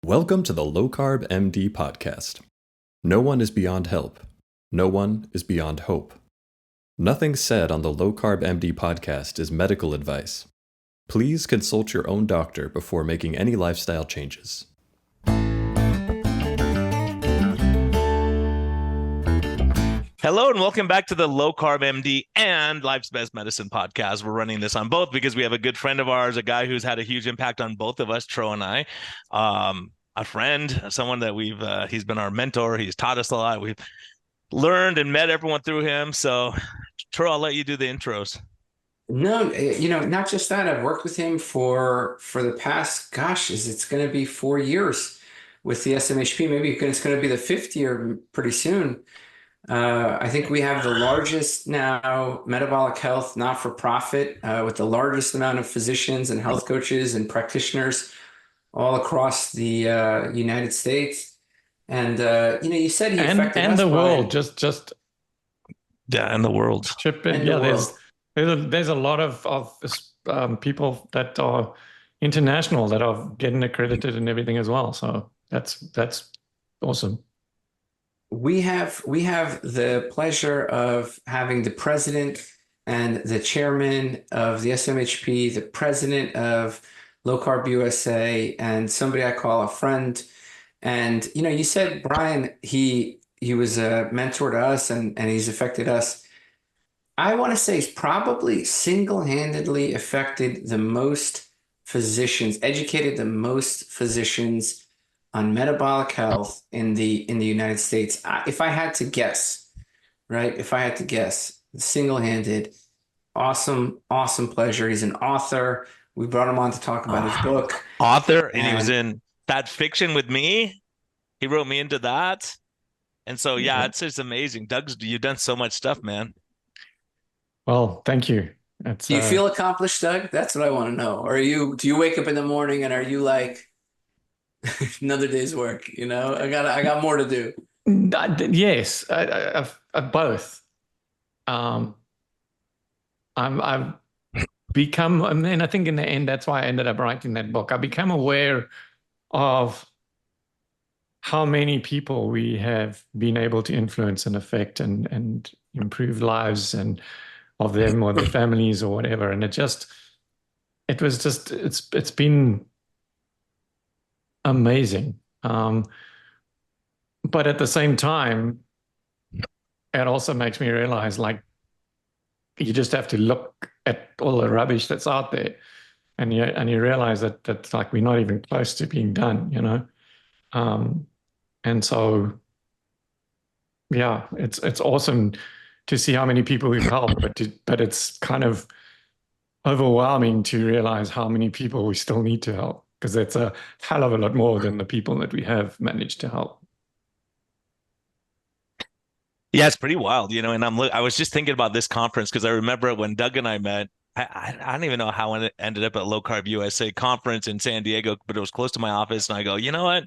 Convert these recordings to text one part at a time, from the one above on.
Welcome to the Low-Carb MD podcast. No one is beyond help. No one is beyond hope. Nothing said on the Low-Carb MD podcast is medical advice. Please consult your own doctor before making any lifestyle changes. Hello and welcome back to the Low Carb MD and Life's Best Medicine podcast. We're running this on both because we have a good friend of ours, a guy who's had a huge impact on both of us, Tro and I. A friend, someone that he's been our mentor. He's taught us a lot. We've learned and met everyone through him. So, Tro, I'll let you do the intros. No, not just that. I've worked with him for the past, it's going to be 4 years with the SMHP. Maybe it's going to be the fifth year pretty soon. I think we have the largest now metabolic health not-for-profit with the largest amount of physicians and health coaches and practitioners all across the United States. And you said he affected and us the by world, just Yeah, in the world. chip in. and Yeah, the world. there's a lot of people that are international that are getting accredited and everything as well. So that's awesome. We have the pleasure of having the president and the chairman of the SMHP, the president of LowCarbUSA, and somebody I call a friend. And you said Brian, he was a mentor to us and he's affected us. I want to say he's probably single-handedly affected the most physicians, educated the most physicians on metabolic health in the United States. If I had to guess, right? If I had to guess, single-handed, awesome pleasure. He's an author. We brought him on to talk about his book. Author, and he was in that fiction with me. He wrote me into that. And so, yeah, it's just amazing. Doug, you've done so much stuff, man. Well, thank you. Do you feel accomplished, Doug? That's what I want to know. Or do you wake up in the morning and are you like, another day's work, I got more to do? Yes, I've both. I've become, and I think in the end, that's why I ended up writing that book. I become aware of how many people we have been able to influence and affect and improve lives and of them or their families or whatever. And it's been amazing. But at the same time, it also makes me realize, like, you just have to look at all the rubbish that's out there, and you realize that like we're not even close to being done, and so yeah, it's awesome to see how many people we've helped, but it's kind of overwhelming to realize how many people we still need to help, because it's a hell of a lot more than the people that we have managed to help. Yeah, it's pretty wild, and I was just thinking about this conference because I remember when Doug and I met. I don't even know how it ended up at Low Carb USA conference in San Diego, but it was close to my office. And I go, you know what?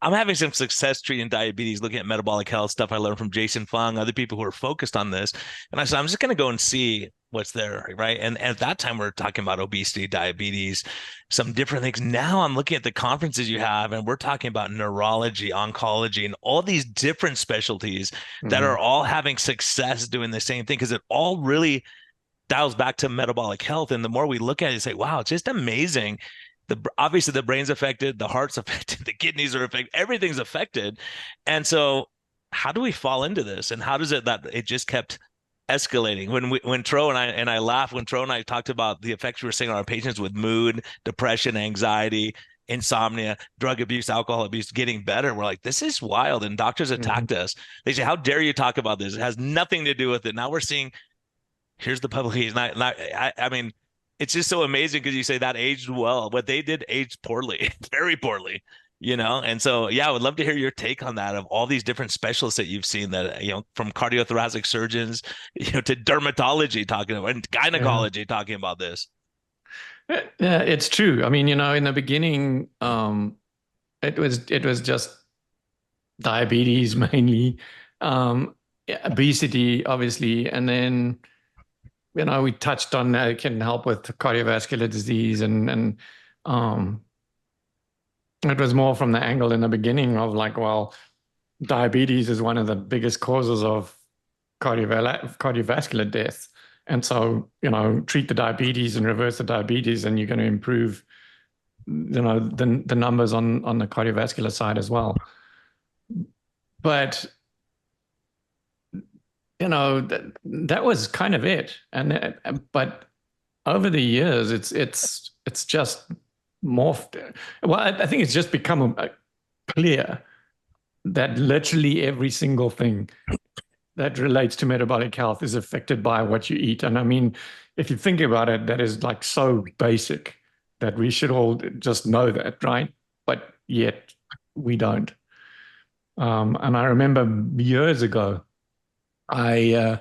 I'm having some success treating diabetes, looking at metabolic health stuff I learned from Jason Fung, other people who are focused on this. And I said, I'm just going to go and see what's there, right? And at that time, we we're talking about obesity, diabetes, some different things. Now I'm looking at the conferences you have, and we're talking about neurology, oncology, and all these different specialties that are all having success doing the same thing, because it all really dials back to metabolic health. And the more we look at it, you say, wow, it's just amazing. Obviously the brain's affected, the heart's affected, the kidneys are affected, everything's affected. And so how do we fall into this? And how does it that it just kept escalating? When Tro and I laughed when Tro and I talked about the effects we were seeing on our patients with mood, depression, anxiety, insomnia, drug abuse, alcohol abuse getting better. We're like, this is wild. And doctors attacked us. They say, how dare you talk about this? It has nothing to do with it. Now we're seeing, here's the publication. I mean, it's just so amazing because you say that aged well. What they did aged poorly, very poorly, And so, yeah, I would love to hear your take on that, of all these different specialists that you've seen that, from cardiothoracic surgeons, to dermatology talking about, and gynecology talking about this. Yeah, it's true. I mean, in the beginning, it was just diabetes mainly, obesity, obviously, and then we touched on that it can help with cardiovascular disease and It was more from the angle in the beginning of like, well, diabetes is one of the biggest causes of cardiovascular death. And so, treat the diabetes and reverse the diabetes, and you're going to improve, the numbers on the cardiovascular side as well. But, that was kind of it. But over the years, it's just morphed. Well, I think it's just become clear that literally every single thing that relates to metabolic health is affected by what you eat. And I mean, if you think about it, that is like so basic that we should all just know that, right? But yet we don't. And I remember years ago, I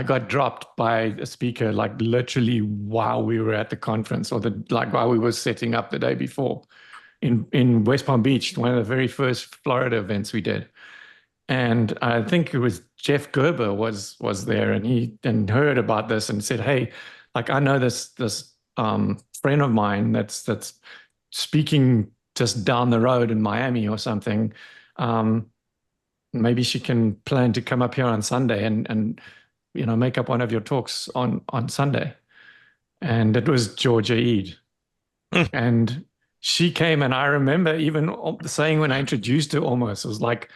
got dropped by a speaker, like literally while we were at the conference, or while we were setting up the day before in West Palm Beach, one of the very first Florida events we did. And I think it was Jeff Gerber was there, and he heard about this and said, "Hey, like I know this friend of mine that's speaking just down the road in Miami or something. Maybe she can plan to come up here on Sunday and make up one of your talks on Sunday." And it was Georgia Eid. And she came, and I remember even saying when I introduced her, almost, it was like,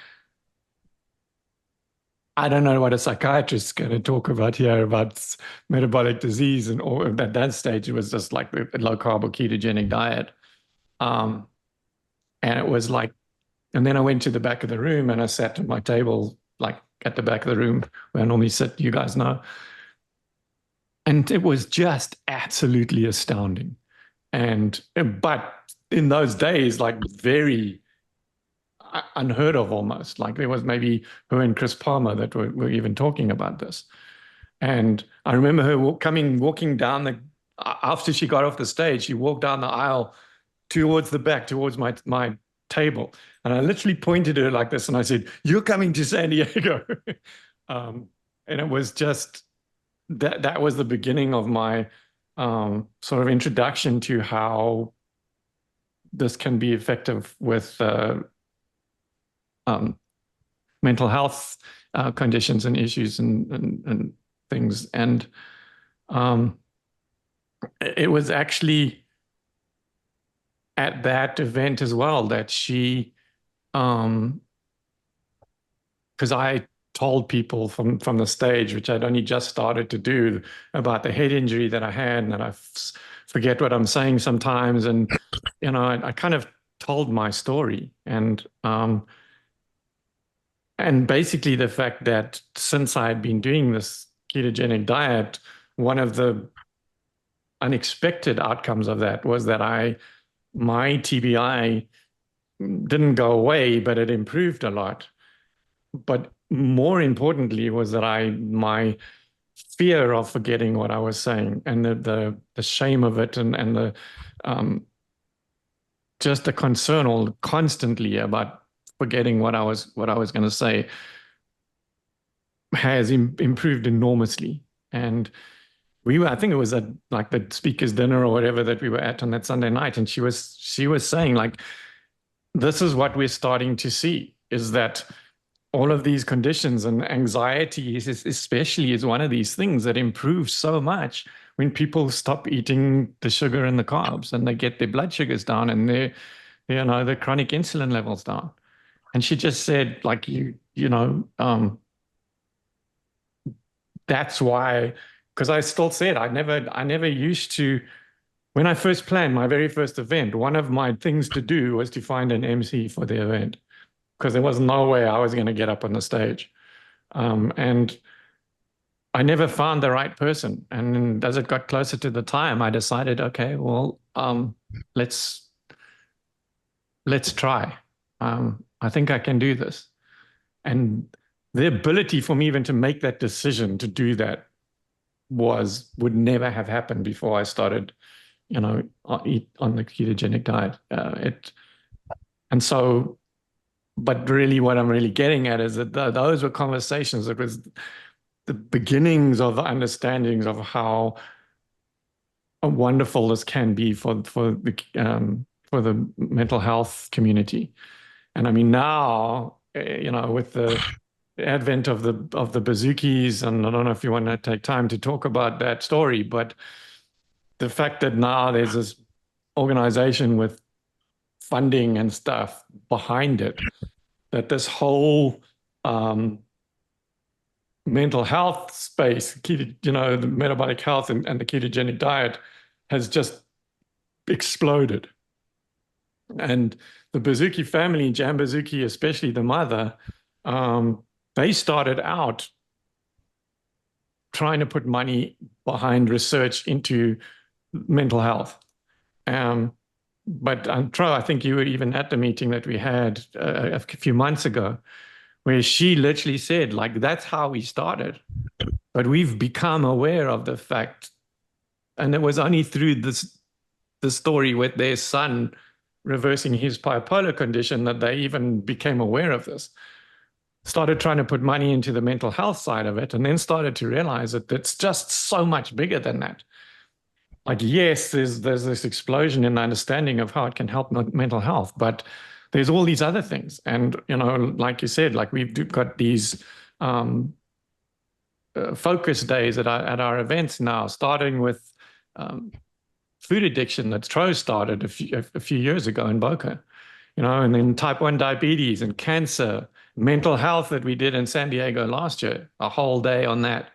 I don't know what a psychiatrist is going to talk about here about metabolic disease. And at that stage, it was just like the low-carb or ketogenic diet. And it was like, and then I went to the back of the room and I sat at my table, like at the back of the room where I normally sit, you guys know. And it was just absolutely astounding. But in those days, like very unheard of almost. Like there was maybe her and Chris Palmer that were even talking about this. And I remember her walking down after she got off the stage, she walked down the aisle towards the back, towards my table. And I literally pointed at her like this and I said, "You're coming to San Diego." And it was just, that was the beginning of my sort of introduction to how this can be effective with mental health conditions and issues and things. And it was actually at that event as well that she, because I told people from the stage, which I'd only just started to do, about the head injury that I had, and that I forget what I'm saying sometimes. And, I kind of told my story. And basically the fact that since I had been doing this ketogenic diet, one of the unexpected outcomes of that was that my TBI didn't go away, but it improved a lot. But more importantly was that my fear of forgetting what I was saying, and the shame of it, and the just the concern all constantly about forgetting what I was going to say, has improved enormously. And I think it was at like the speaker's dinner or whatever that we were at on that Sunday night, and she was saying, like, this is what we're starting to see, is that all of these conditions, and anxiety especially is one of these things that improves so much when people stop eating the sugar and the carbs, and they get their blood sugars down and their chronic insulin levels down. And she just said, like, that's why, because I still said I never used to, when I first planned my very first event, one of my things to do was to find an MC for the event, because there was no way I was going to get up on the stage. And I never found the right person. And as it got closer to the time, I decided, okay, well, let's try. I think I can do this. And the ability for me even to make that decision to do that would never have happened before I started, eat on the ketogenic diet. But really what I'm really getting at is that those were conversations. It was the beginnings of the understandings of how wonderful this can be for for the mental health community. And I mean, now, with the advent of the bazookies, and I don't know if you want to take time to talk about that story, but the fact that now there's this organization with funding and stuff behind it, that this whole mental health space, the metabolic health and the ketogenic diet has just exploded. And the Bazooki family, Jan Bazooki, especially the mother, they started out trying to put money behind research into mental health. But I think you were even at the meeting that we had a few months ago, where she literally said, like, that's how we started. But we've become aware of the fact, and it was only through the story with their son reversing his bipolar condition that they even became aware of this. Started trying to put money into the mental health side of it, and then started to realize that it's just so much bigger than that. Like, yes, there's this explosion in understanding of how it can help mental health, but there's all these other things. And, like you said, like we've got these focus days at our events now, starting with food addiction that Tro started a few years ago in Boca, and then type 1 diabetes and cancer, mental health that we did in San Diego last year, a whole day on that.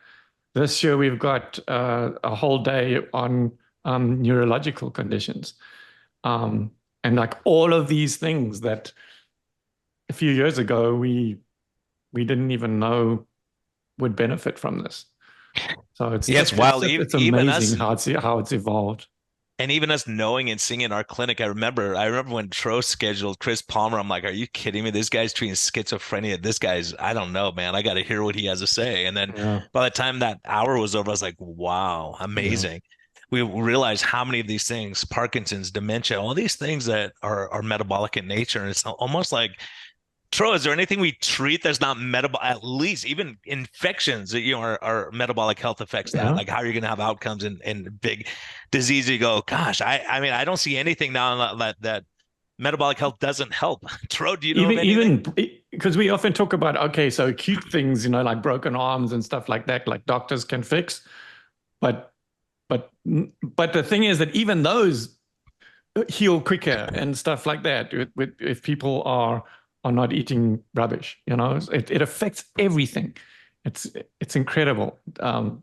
This year, we've got a whole day on neurological conditions. And like all of these things that a few years ago, we didn't even know would benefit from this. So it's wild. It's even amazing us, how it's evolved. And even us knowing and seeing in our clinic, I remember when Tro scheduled Chris Palmer, I'm like, are you kidding me? This guy's treating schizophrenia. This guy's, I don't know, man. I got to hear what he has to say. And then by the time that hour was over, I was like, wow, amazing. We realized how many of these things, Parkinson's, dementia, all these things that are metabolic in nature. And it's almost like, Tro, is there anything we treat that's not metabolic? At least even infections that our metabolic health affects that. Like, how are you going to have outcomes in big disease? You go, gosh, I mean, I don't see anything now that metabolic health doesn't help. Tro, do you know of anything? Even because we often talk about, okay, so acute things, like broken arms and stuff like that, like doctors can fix, but the thing is that even those heal quicker and stuff like that if people are not eating rubbish. It affects everything. It's incredible. And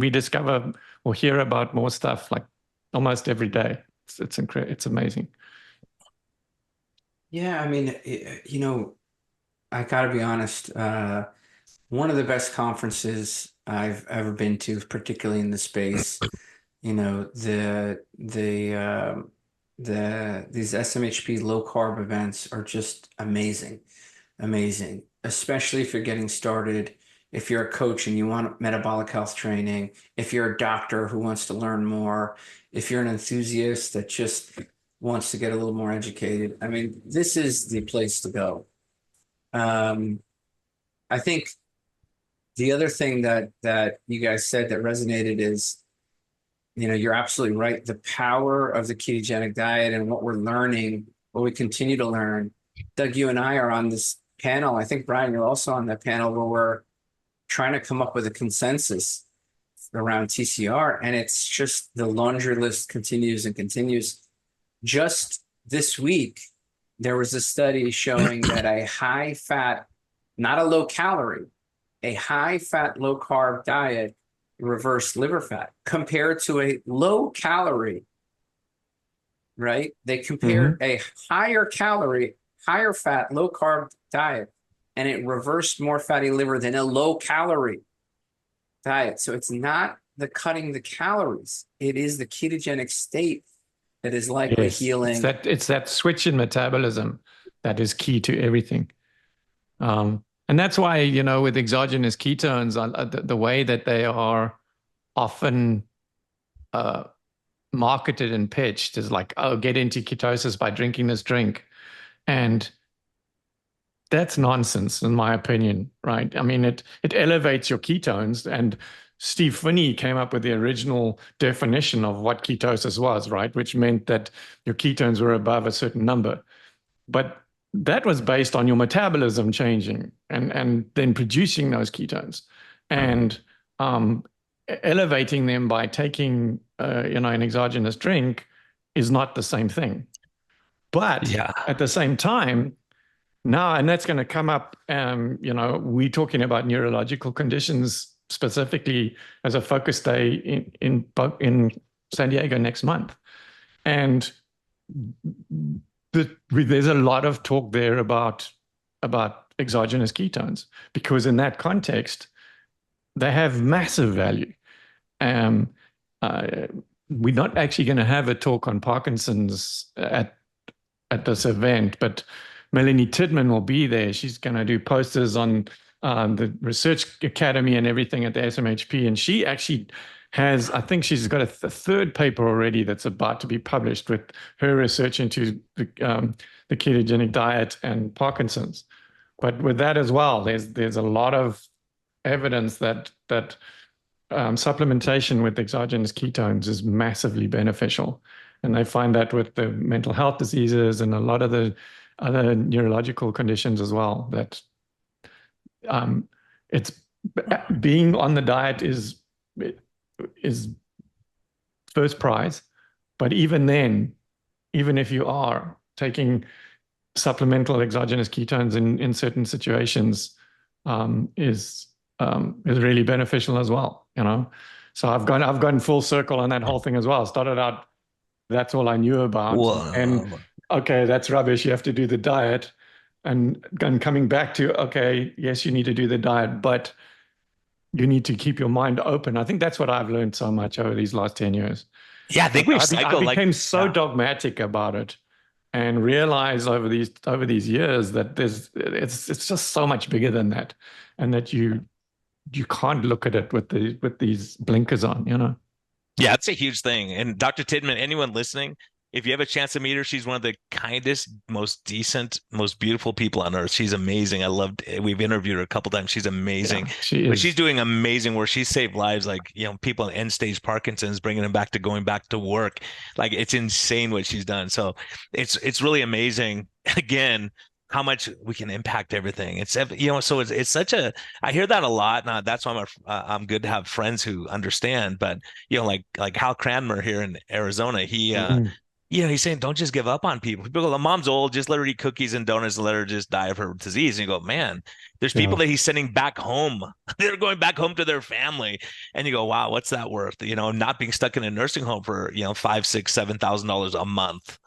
we discover or hear about more stuff like almost every day. It's incredible. It's amazing. Yeah, I mean, I gotta be honest. One of the best conferences I've ever been to, particularly in the space, these SMHP low carb events are just amazing, especially if you're getting started, if you're a coach and you want metabolic health training, if you're a doctor who wants to learn more, if you're an enthusiast that just wants to get a little more educated. I mean, this is the place to go. I think the other thing that you guys said that resonated is, you're absolutely right. The power of the ketogenic diet and what we're learning, what we continue to learn. Doug, you and I are on this panel. I think, Brian, you're also on that panel where we're trying to come up with a consensus around TCR. And it's just the laundry list continues and continues. Just this week, there was a study showing that a high fat, not a low calorie, a high fat, low carb diet reverse liver fat compared to a low calorie, right? They compared a higher calorie, higher fat, low carb diet, and it reversed more fatty liver than a low calorie diet. So it's not the cutting the calories. It is the ketogenic state that is likely healing. It's that switch in metabolism that is key to everything. And that's why, with exogenous ketones, the way that they are often marketed and pitched is like, oh, get into ketosis by drinking this drink. And that's nonsense, in my opinion, right? I mean, it elevates your ketones, and Steve Phinney came up with the original definition of what ketosis was, right? Which meant that your ketones were above a certain number. But that was based on your metabolism changing and then producing those ketones and elevating them by taking an exogenous drink is not the same thing. But at the same time, now, and that's going to come up, we're talking about neurological conditions specifically as a focus day in San Diego next month. And there's a lot of talk there about exogenous ketones, because in that context, they have massive value. We're not actually going to have a talk on Parkinson's at this event, but Melanie Tidman will be there. She's going to do posters on the Research Academy and everything at the SMHP. And she actually has, I think she's got a third paper already that's about to be published with her research into the ketogenic diet and Parkinson's. But with that as well, there's a lot of evidence that supplementation with exogenous ketones is massively beneficial. And they find that with the mental health diseases and a lot of the other neurological conditions as well, that it's being on the diet is first prize. But even then, even if you are taking supplemental exogenous ketones in certain situations, is really beneficial as well, So I've gone full circle on that whole thing as well. Started out, that's all I knew about. Whoa. And okay, that's rubbish. You have to do the diet. And coming back to, okay, yes, you need to do the diet, but you need to keep your mind open. I think that's what I've learned so much over these last 10 years. Yeah, I think I became so dogmatic about it and realized over these years that it's just so much bigger than that, and that you can't look at it with these blinkers on, Yeah, it's a huge thing. And Dr. Tidman, anyone listening, if you have a chance to meet her, she's one of the kindest, most decent, most beautiful people on earth. She's amazing. We've interviewed her a couple times. She's amazing. Yeah, but she's doing amazing work. She's saved lives, like, people in end stage Parkinson's, bringing them back to going back to work. Like, it's insane what she's done. So it's really amazing. Again, how much we can impact everything. So it's such a, I hear that a lot. Now that's why I'm good to have friends who understand, but like Hal Cranmer here in Arizona, he's saying, don't just give up on people. People go, the mom's old, just let her eat cookies and donuts and let her just die of her disease. And you go, man, there's people that he's sending back home. They're going back home to their family. And you go, wow, what's that worth? Not being stuck in a nursing home for, $5,000, $6,000, $7,000 a month.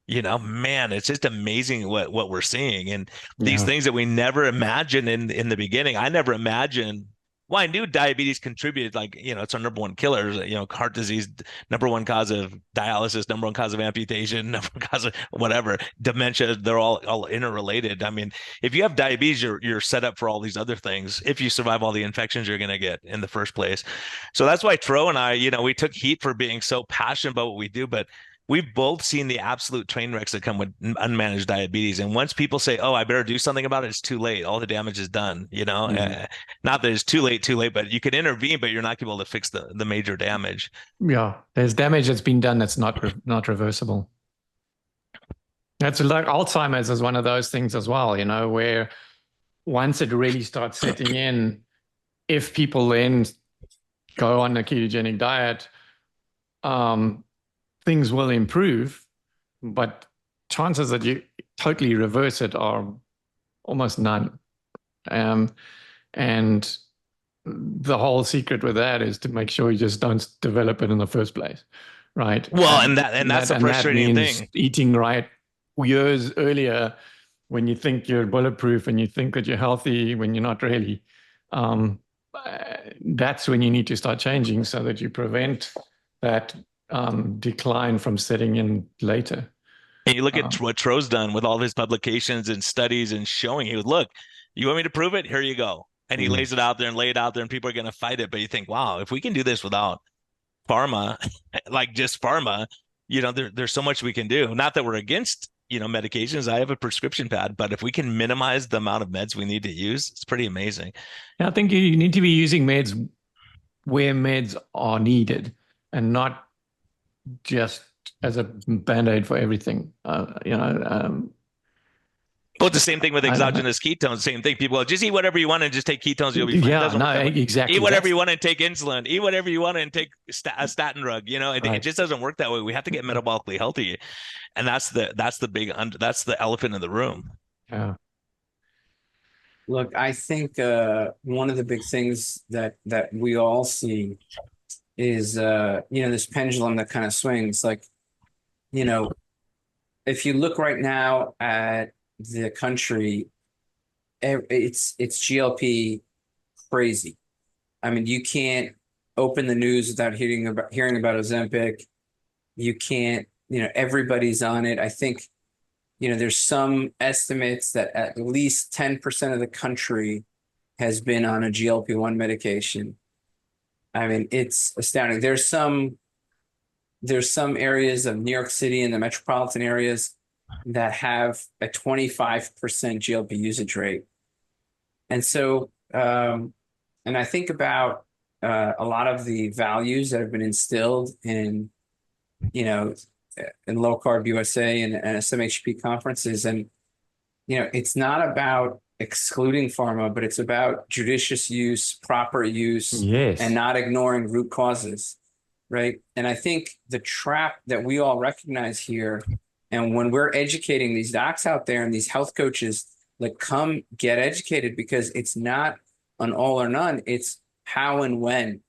Man, it's just amazing what we're seeing. And these things that we never imagined in the beginning. I never imagined. Well, I knew diabetes contributed, it's our number one killer, heart disease, number one cause of dialysis, number one cause of amputation, number one cause of whatever, dementia, they're all interrelated. I mean, if you have diabetes, you're set up for all these other things if you survive all the infections you're going to get in the first place. So that's why Tro and I, we took heat for being so passionate about what we do, but we've both seen the absolute train wrecks that come with unmanaged diabetes. And once people say, oh, I better do something about it, it's too late. All the damage is done, not that it's too late, but you can intervene, but you're not able to fix the major damage. Yeah. There's damage that's been done that's not reversible. That's like Alzheimer's is one of those things as well, where once it really starts setting in, if people then go on a ketogenic diet, things will improve, but chances that you totally reverse it are almost none. And the whole secret with that is to make sure you just don't develop it in the first place, right? Well, and that's a frustrating thing. Eating right years earlier when you think you're bulletproof and you think that you're healthy when you're not really. That's when you need to start changing so that you prevent that decline from setting in later. And you look at what Tro's done with all his publications and studies and showing you, look, you want me to prove it? Here you go. And he lays it out there and lay it out there and people are going to fight it. But you think, wow, if we can do this without pharma, like just pharma, there's so much we can do. Not that we're against, medications. I have a prescription pad, but if we can minimize the amount of meds we need to use, it's pretty amazing. Yeah, I think you need to be using meds where meds are needed and not just as a band-aid for everything. But the same thing with I don't know. exogenous ketones, same thing. People go, just eat whatever you want and just take ketones, you'll be fine. It Yeah, doesn't work no, that way. exactly. Eat whatever you want and take insulin. Eat whatever you want and take a statin drug. You know, it Right. just doesn't work that way. We have to get metabolically healthy, and that's the elephant in the room. Yeah. Look, I think one of the big things that we all see is this pendulum that kind of swings. Like, if you look right now at the country, it's GLP crazy. I mean, you can't open the news without hearing about Ozempic. You can't, everybody's on it. I think, there's some estimates that at least 10% of the country has been on a GLP-1 medication. I mean, it's astounding. There's some areas of New York City and the metropolitan areas that have a 25% GLP usage rate. And so, and I think about a lot of the values that have been instilled in LowCarbUSA and SMHP conferences. And, it's not about excluding pharma, but it's about judicious use, proper use, Yes. and not ignoring root causes, right? And I think the trap that we all recognize here, and when we're educating these docs out there and these health coaches, like, come get educated, because it's not an all or none, it's how and when.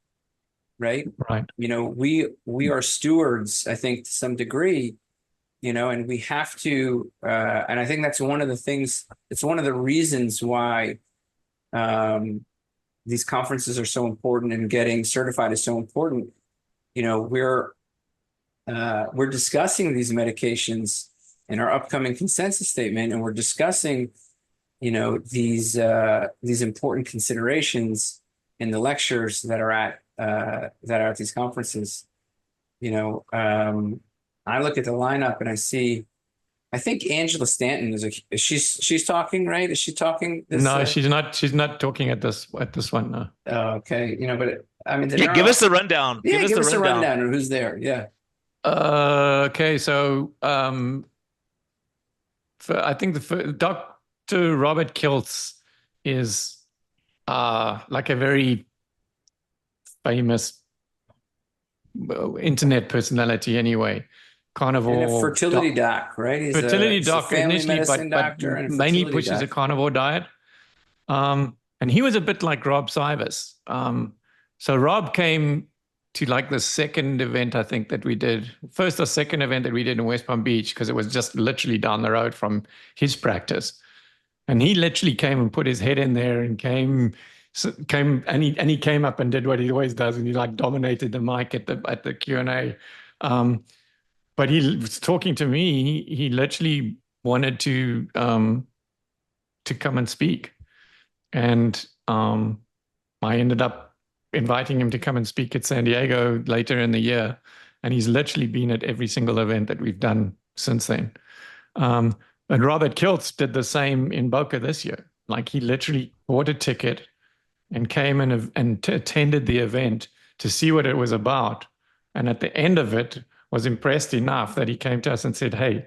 Right. Right. We are stewards, I think, to some degree, and we have to, and I think that's one of the things, it's one of the reasons why these conferences are so important and getting certified is so important. We're discussing these medications in our upcoming consensus statement, and we're discussing, these important considerations in the lectures that are at these conferences. I look at the lineup and I think Angela Stanton she's talking, right? Is she talking? No, she's not. She's not talking at this one. No. Oh, okay. But I mean, Give us the rundown. Yeah, give us the rundown of who's there. Yeah. Okay, so I think Dr. Robert Kiltz is like a very famous internet personality anyway. Carnivore, and a fertility doc, right? He's fertility he's doc a family initially, medicine but doctor and a mainly fertility pushes a doc. carnivore diet. And he was a bit like Rob Sivers. So Rob came to like the second event, I think, that we did, first or second event that we did in West Palm Beach, because it was just literally down the road from his practice. And he literally came and put his head in there and came and he came up and did what he always does, and he like dominated the mic at the Q&A. But he was talking to me. He literally wanted to come and speak, and I ended up inviting him to come and speak at San Diego later in the year, and he's literally been at every single event that we've done since then. And Robert Kiltz did the same in Boca this year. Like, he literally bought a ticket and came and attended the event to see what it was about, and at the end of it was impressed enough that he came to us and said, "Hey,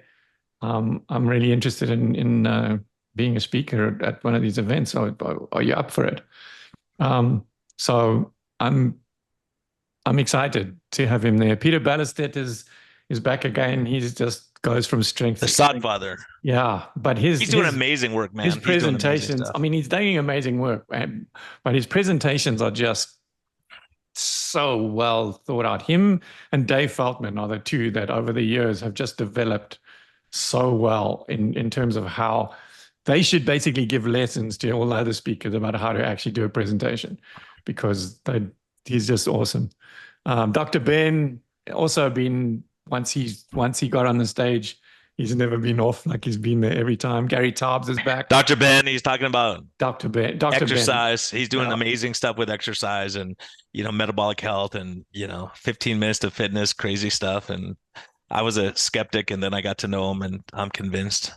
I'm really interested in being a speaker at one of these events. So are you up for it?" So I'm excited to have him there. Peter Ballestedt is back again. He's just goes from strength. The sod father. Yeah, but he's doing amazing work, man. His presentations, I mean, he's doing amazing work, but his presentations are just so well thought out. Him and Dave Feltman are the two that over the years have just developed so well in terms of how they should basically give lessons to all other speakers about how to actually do a presentation, because he's just awesome. Dr. Ben also been, once he got on the stage, he's never been off. Like, he's been there every time. Gary Taubes is back. Dr. Ben, he's talking about Dr. exercise. Ben. He's doing amazing stuff with exercise and, metabolic health and, 15 minutes to fitness, crazy stuff. And I was a skeptic, and then I got to know him, and I'm convinced.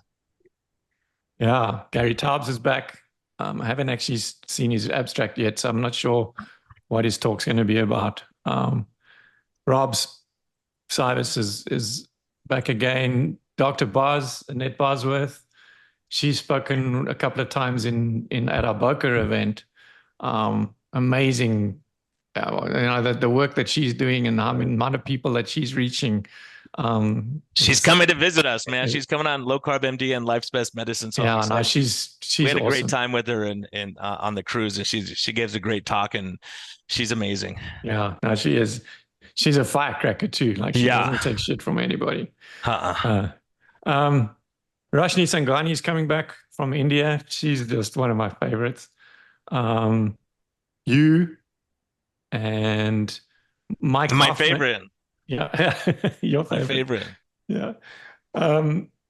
Yeah, Gary Taubes is back. I haven't actually seen his abstract yet, so I'm not sure what his talk's going to be about. Rob's Cyrus is back again. Dr. Annette Bosworth, she's spoken a couple of times at our Boca event. Amazing, the work that she's doing and the amount of people that she's reaching. She's coming to visit us, man. She's coming on Low Carb MD and Life's Best Medicine. So yeah, no, she's we had a awesome. great time with her and on the cruise, and she gives a great talk, and she's amazing. Yeah, no, she is. She's a firecracker too. Like she doesn't take shit from anybody. Rashni Sanghani is coming back from India. She's just one of my favorites. You and Mike. My favorite. Yeah, your favorite. My favorite. Yeah.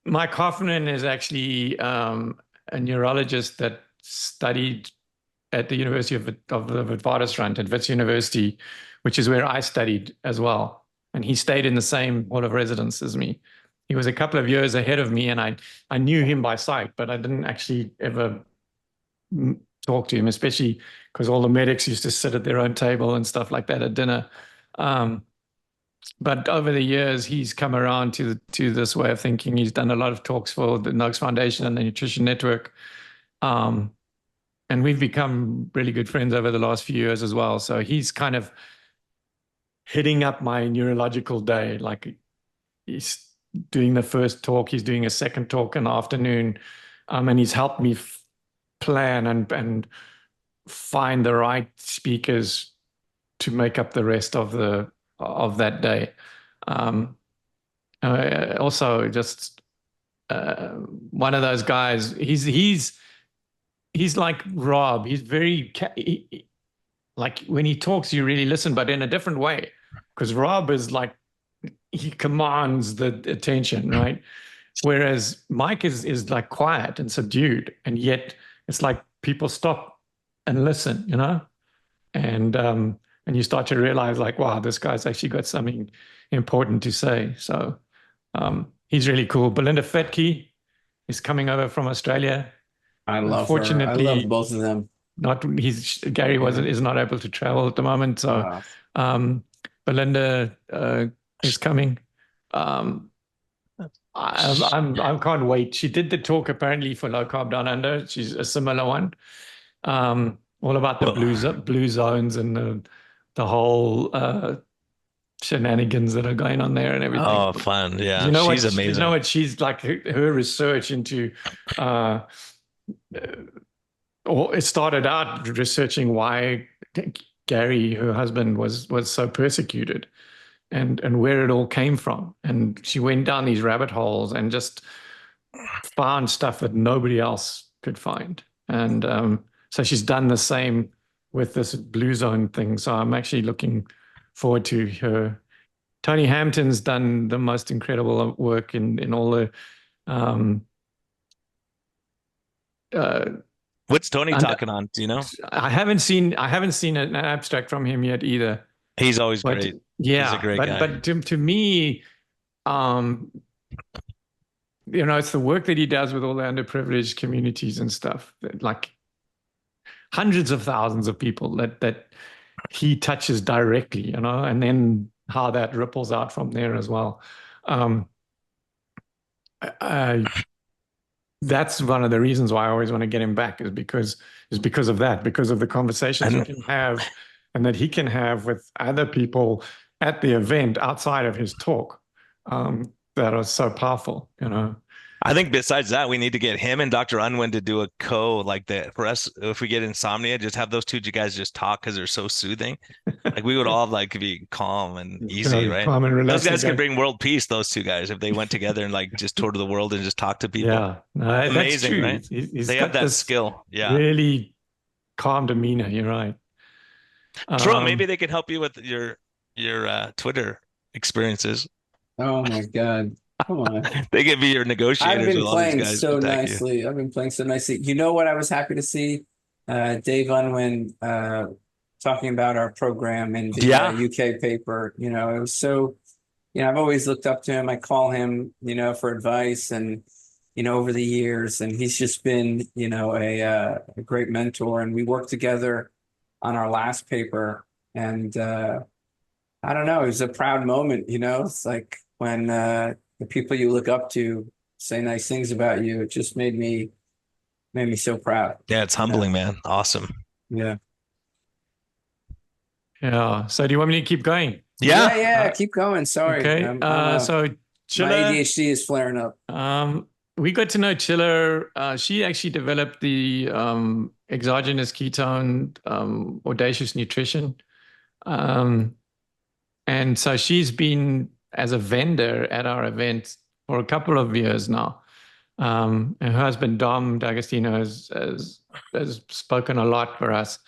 Mike Hoffman is actually a neurologist that studied at the University of the Witwatersrand at Wits University, which is where I studied as well. And he stayed in the same hall of residence as me. He was a couple of years ahead of me, and I knew him by sight, but I didn't actually ever talk to him, especially because all the medics used to sit at their own table and stuff like that at dinner. But over the years, he's come around to this way of thinking. He's done a lot of talks for the Noakes Foundation and the Nutrition Network. And we've become really good friends over the last few years as well. So he's kind of hitting up my neurological day. Like he's doing the first talk, he's doing a second talk in the afternoon. And he's helped me plan and find the right speakers to make up the rest of that day. Also just one of those guys, he's like Rob. He's very, like when he talks, you really listen, but in a different way. Because Rob is like, he commands the attention, right? Whereas Mike is like quiet and subdued. And yet it's like people stop and listen, you know? And you start to realize like, wow, this guy's actually got something important to say. So he's really cool. Belinda Fetke is coming over from Australia. I love her. I love both of them. Gary is not able to travel at the moment, so Belinda is coming. I can't wait. She did the talk apparently for Low Carb Down Under. She's a similar one, all about the blue zones and the whole shenanigans that are going on there and everything. Oh, fun! Yeah, she's amazing. You know what? She's like her research into. Or it started out researching why Gary, her husband, was so persecuted and where it all came from. And she went down these rabbit holes and just found stuff that nobody else could find. And so she's done the same with this blue zone thing. So I'm actually looking forward to her. Tony Hampton's done the most incredible work in all the what's Tony talking on? Do you know? I haven't seen an abstract from him yet either. He's always great. Yeah, he's a great guy. But to me, it's the work that he does with all the underprivileged communities and stuff. Like hundreds of thousands of people that he touches directly, and then how that ripples out from there as well. That's one of the reasons why I always want to get him back is because of that, because of the conversations he can have and that he can have with other people at the event outside of his talk that are so powerful, I think besides that, we need to get him and Dr. Unwin to do a like that for us. If we get insomnia, just have those two guys just talk because they're so soothing. Like we would all like be calm and easy, right? Calm and relaxed. Those guys could bring world peace. Those two guys, if they went together and like just toured the world and just talked to people. Yeah, amazing, right? They have that skill. Yeah, really calm demeanor. You're right. True. Maybe they can help you with your Twitter experiences. Oh my God. Come on. They can be your negotiators. I've been playing guys so nicely. I've been playing so nicely. You know what I was happy to see? Dave Unwin talking about our program in the UK paper. It was so, I've always looked up to him. I call him, for advice and, over the years. And he's just been, a great mentor. And we worked together on our last paper. And I don't know, it was a proud moment, you know. It's like when the people you look up to say nice things about you. It just made me so proud. Yeah, it's humbling, man. Awesome. Yeah. Yeah. So do you want me to keep going? Yeah. Keep going. Sorry. Okay. So my Chilla, ADHD is flaring up. we got to know Chiller. She actually developed the exogenous ketone audacious nutrition. And so she's been as a vendor at our event for a couple of years now. And her husband, Dom D'Agostino, has spoken a lot for us.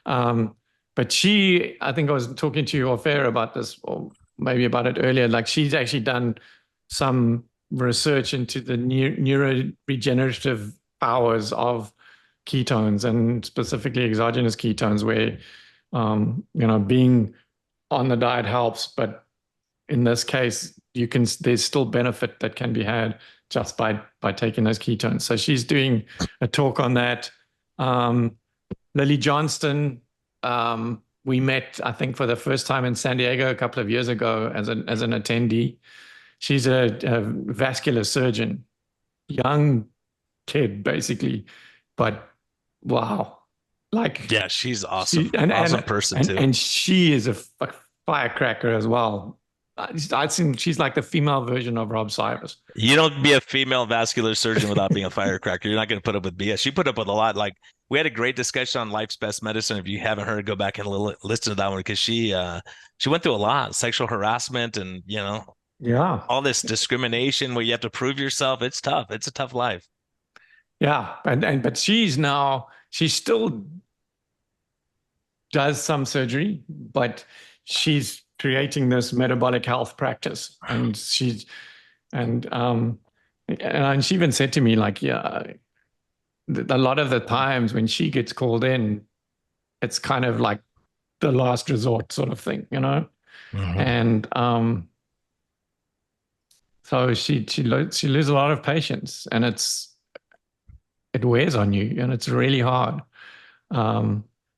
But she, I think I was talking to you off air about this, or maybe about it earlier, like she's actually done some research into the neuroregenerative powers of ketones, and specifically exogenous ketones, where, being on the diet helps, but in this case, there's still benefit that can be had just by taking those ketones. So she's doing a talk on that. Lily Johnston, we met, I think, for the first time in San Diego a couple of years ago as an attendee. She's a vascular surgeon, young kid, basically, but wow. Yeah, she's awesome. Awesome person too. And she is a firecracker as well. I'd seen she's like the female version of Rob Cyrus. You don't be a female vascular surgeon without being a firecracker. You're not going to put up with BS. She put up with a lot. Like, we had a great discussion on Life's Best Medicine. If you haven't heard, go back and listen to that one, because she went through a lot, sexual harassment, and all this discrimination where you have to prove yourself. It's tough. It's a tough life. Yeah, but she still does some surgery, but she's creating this metabolic health practice, and she even said to me, like, yeah, a lot of the times when she gets called in, it's kind of like the last resort sort of thing, Mm-hmm. And so she loses a lot of patience, and it wears on you, and it's really hard.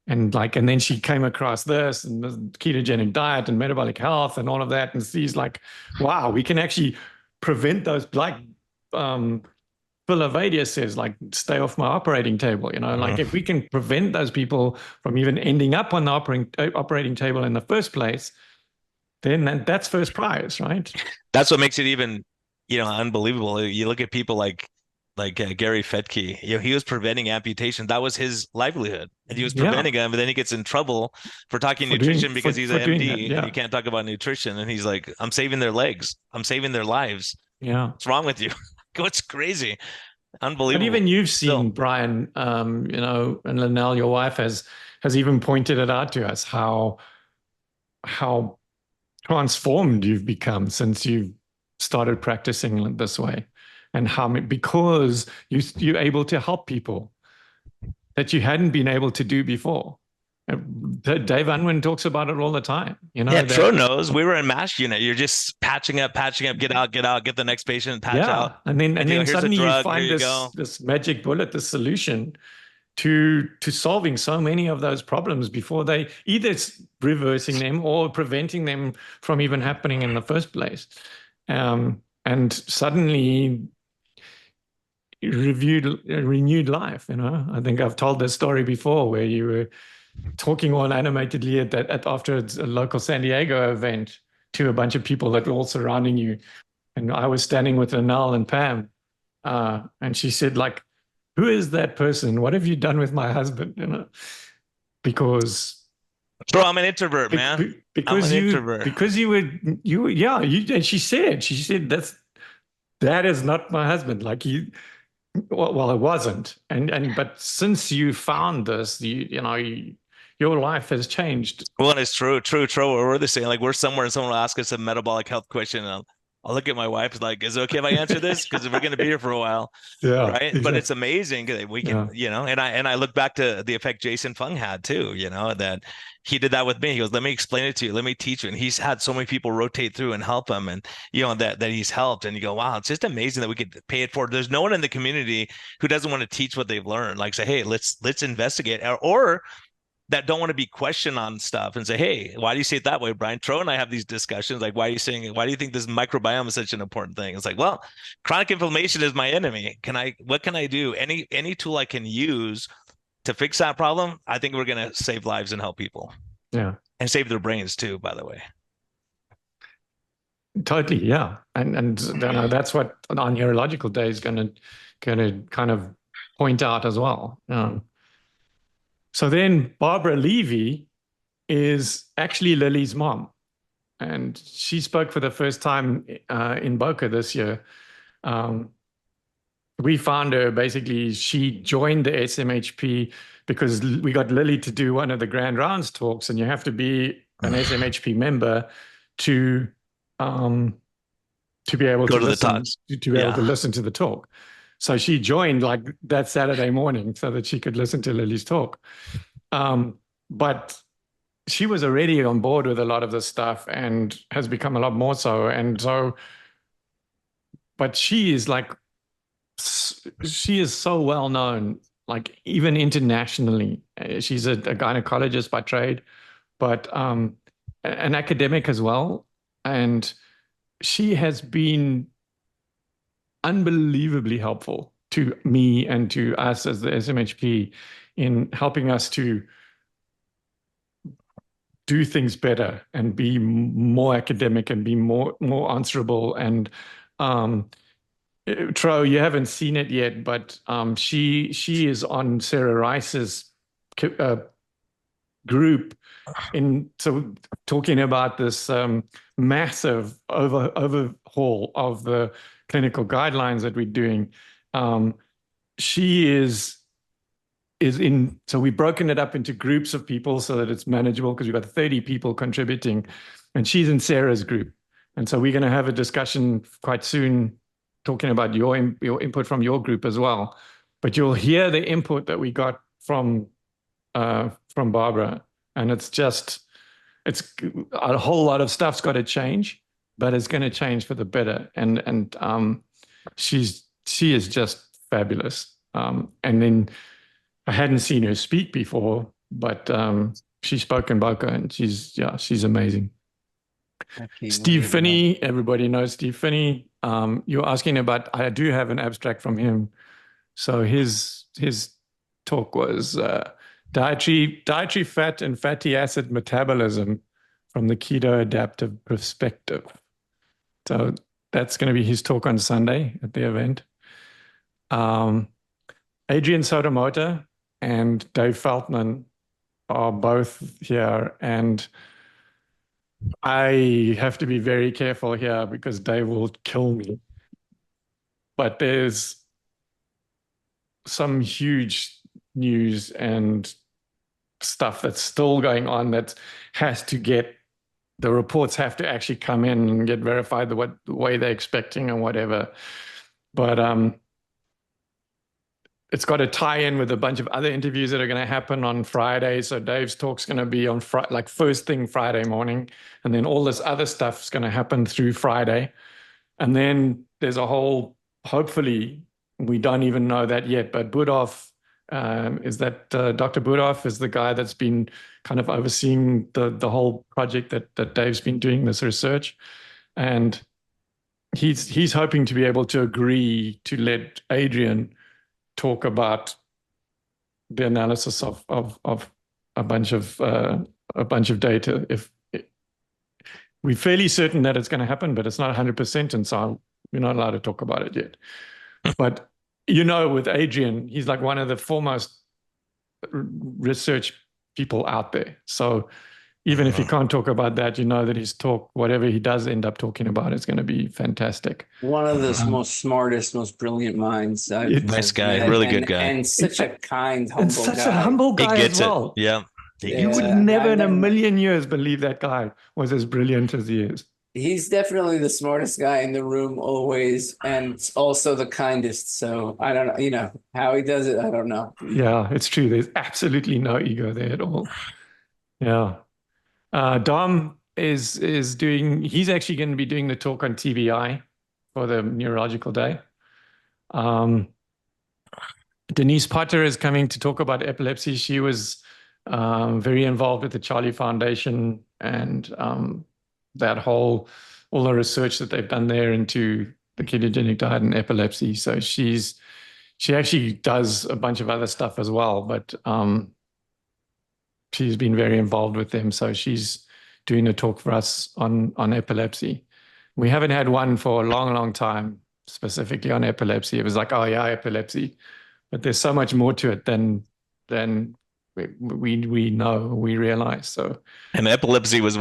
And then she came across this and the ketogenic diet and metabolic health and all of that, and she's like, wow, we can actually prevent those, like Philovadia says, like, stay off my operating table, like if we can prevent those people from even ending up on the operating table in the first place, then that's first prize, right? That's what makes it even, unbelievable. You look at people like Gary Fetke, he was preventing amputation. That was his livelihood, and he was preventing them. But then he gets in trouble for talking nutrition because he's an MD, and you can't talk about nutrition. And he's like, "I'm saving their legs. I'm saving their lives." Yeah, what's wrong with you? What's crazy? Unbelievable. But even you've seen, Brian, and Linnell, your wife, has even pointed it out to us how transformed you've become since you've started practicing this way. And because you're able to help people that you hadn't been able to do before. Dave Unwin talks about it all the time. Tro knows. We were in MASH unit. You're just patching up, get out, get the next patient, patch out. And then suddenly you find this magic bullet, this solution to solving so many of those problems before they either reversing them or preventing them from even happening in the first place. And suddenly renewed life. I think I've told this story before, where you were talking all animatedly after a local San Diego event to a bunch of people that were all surrounding you, and I was standing with Linnell and Pam, and she said, like, who is that person? What have you done with my husband? Because bro, I'm an introvert, man. Because you were, and she said that is not my husband. Like, well, it wasn't. But since you found this, your life has changed. Well, and it's true. We're the same. Like, we're somewhere and someone will ask us a metabolic health question, and I'll look at my wife like, is it okay if I answer this? Because we're going to be here for a while. Yeah. Right. Exactly. But it's amazing that we can, and I look back to the effect Jason Fung had too, that he did that with me. He goes, let me explain it to you. Let me teach you. And he's had so many people rotate through and help him, and, that he's helped. And you go, wow, it's just amazing that we could pay it forward. There's no one in the community who doesn't want to teach what they've learned. Like, say, hey, let's investigate, or that don't want to be questioned on stuff and say, hey, why do you say it that way, Brian? Tro and I have these discussions. Like, why are you saying it? Why do you think this microbiome is such an important thing? It's like, well, chronic inflammation is my enemy. What can I do? Any tool I can use to fix that problem, I think we're going to save lives and help people. Yeah. And save their brains too, by the way. Totally, yeah. And you know, that's what our neurological day is gonna kind of point out as well. So then Barbara Levy is actually Lily's mom. And she spoke for the first time in Boca this year. We found her, basically, she joined the SMHP because we got Lily to do one of the Grand Rounds talks, and you have to be an SMHP member to be able to listen to the talk. So she joined like that Saturday morning so that she could listen to Lily's talk. But she was already on board with a lot of this stuff and has become a lot more so. And so, but she is so well known, like even internationally. She's a gynecologist by trade, but an academic as well. And she has been unbelievably helpful to me and to us as the SMHP in helping us to do things better and be more academic and be more answerable. And Tro, you haven't seen it yet, but she is on Sarah Rice's group so talking about this massive overhaul of the clinical guidelines that we're doing. She is in, so we've broken it up into groups of people so that it's manageable, because we've got 30 people contributing, and she's in Sarah's group. And so we're going to have a discussion quite soon talking about your input from your group as well. But you'll hear the input that we got from Barbara. And it's a whole lot of stuff's got to change, but it's going to change for the better. And she is just fabulous. And then I hadn't seen her speak before, but she spoke in Boca, and she's amazing. Steve Finney, everybody knows Steve Finney. You're asking about, I do have an abstract from him. So his talk was dietary fat and fatty acid metabolism from the keto adaptive perspective. So that's going to be his talk on Sunday at the event. Adrian Sotomotor and Dave Feltman are both here, and I have to be very careful here because Dave will kill me. But there's some huge news and stuff that's still going on that has to get, the reports have to actually come in and get verified the way they're expecting and whatever. But it's got to tie in with a bunch of other interviews that are going to happen on Friday. So Dave's talk's going to be on like first thing Friday morning, and then all this other stuff's going to happen through Friday. And then there's a whole, hopefully, we don't even know that yet, but Budov, Dr. Budov is the guy that's been kind of overseeing the whole project that Dave's been doing, this research. And he's hoping to be able to agree to let Adrian talk about the analysis of a bunch of data. We're fairly certain that it's going to happen, but it's not 100%, and so we're not allowed to talk about it yet. But with Adrian, he's like one of the foremost research people out there. So even if he can't talk about that, that his talk, whatever he does end up talking about, is going to be fantastic. One of the most smartest, most brilliant minds. Nice guy, really good guy. And such a kind, humble guy. And such a humble guy he gets as well. It. Yeah. You would never in a million years believe that guy was as brilliant as he is. He's definitely the smartest guy in the room always, and also the kindest. So I don't know, how he does it, I don't know. Yeah, it's true. There's absolutely no ego there at all. Yeah. Dom is he's actually going to be doing the talk on TBI for the neurological day. Denise Potter is coming to talk about epilepsy. She was very involved with the Charlie Foundation and all the research that they've done there into the ketogenic diet and epilepsy. So she actually does a bunch of other stuff as well, but she's been very involved with them. So she's doing a talk for us on epilepsy. We haven't had one for a long, long time, specifically on epilepsy. It was like, oh yeah, epilepsy. But there's so much more to it than we know, we realize. So, and epilepsy was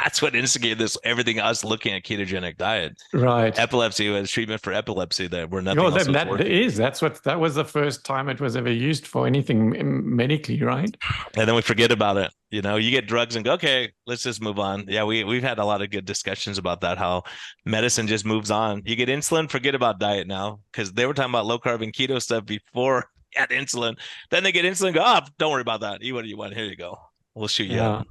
that's what instigated everything us looking at ketogenic diet. Right. Epilepsy was treatment for epilepsy where nothing else was working. That was the first time it was ever used for anything medically, right? And then we forget about it. You get drugs and go, okay, let's just move on. Yeah, we've had a lot of good discussions about that, how medicine just moves on. You get insulin, forget about diet now, because they were talking about low carb and keto stuff before you had insulin. Then they get insulin and go, don't worry about that. Eat what you want. Here you go. We'll shoot you up.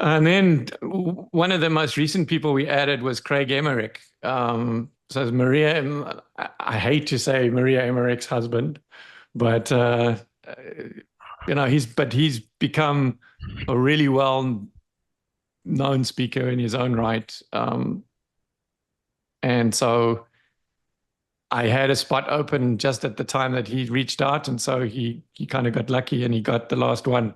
And then one of the most recent people we added was Craig Emmerich. So Maria, I hate to say Maria Emmerich's husband, but he's become a really well-known speaker in his own right. And so I had a spot open just at the time that he reached out, and so he kind of got lucky and he got the last one.